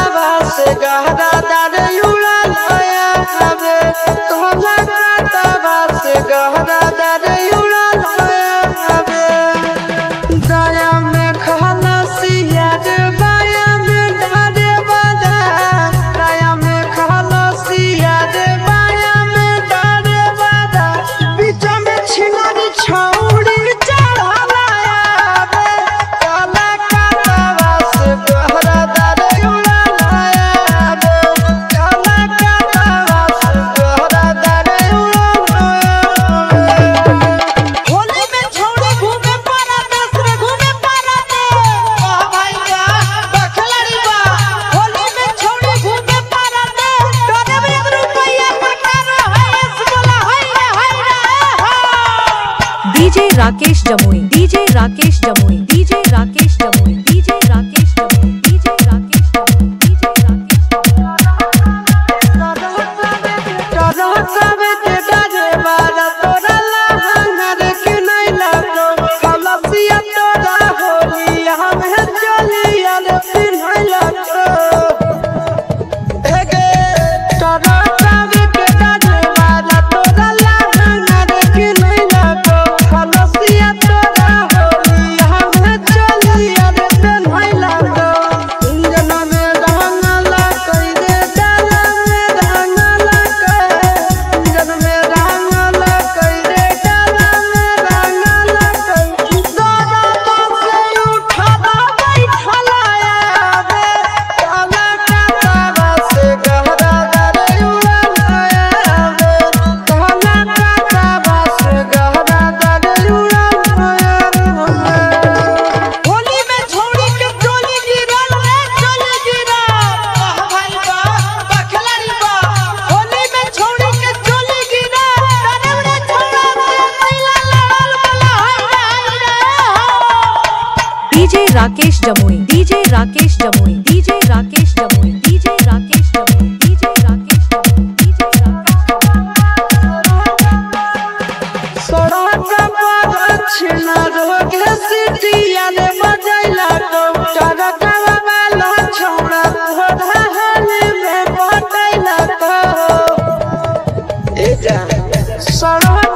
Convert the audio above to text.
गहरा दारे उड़ा लाया हवे तोला काटवा से गहरा दारे उड़ा लाया हवे दया में खाना सिया रे बाया में डारे बदा दया में खाना सिया रे बाया में डारे बदा बीच में छिनारी छौड़ी चढ़ा लाया हवे तोला काटवा से गहरा दारे DJ Rakesh Jamui DJ Rakesh Jamui DJ Rakesh Jamui DJ Rakesh Jamui DJ Rakesh Jamui DJ Rakesh Jamui DJ Rakesh Jamui DJ Rakesh Jamui DJ Rakesh Jamui DJ Rakesh Jamui DJ सड़क पर छिना रोगे सिटिया ने बजैला तो चरकवा वाला छोड़ा थोड़ा हाले में बटैला तो ए जा सड़क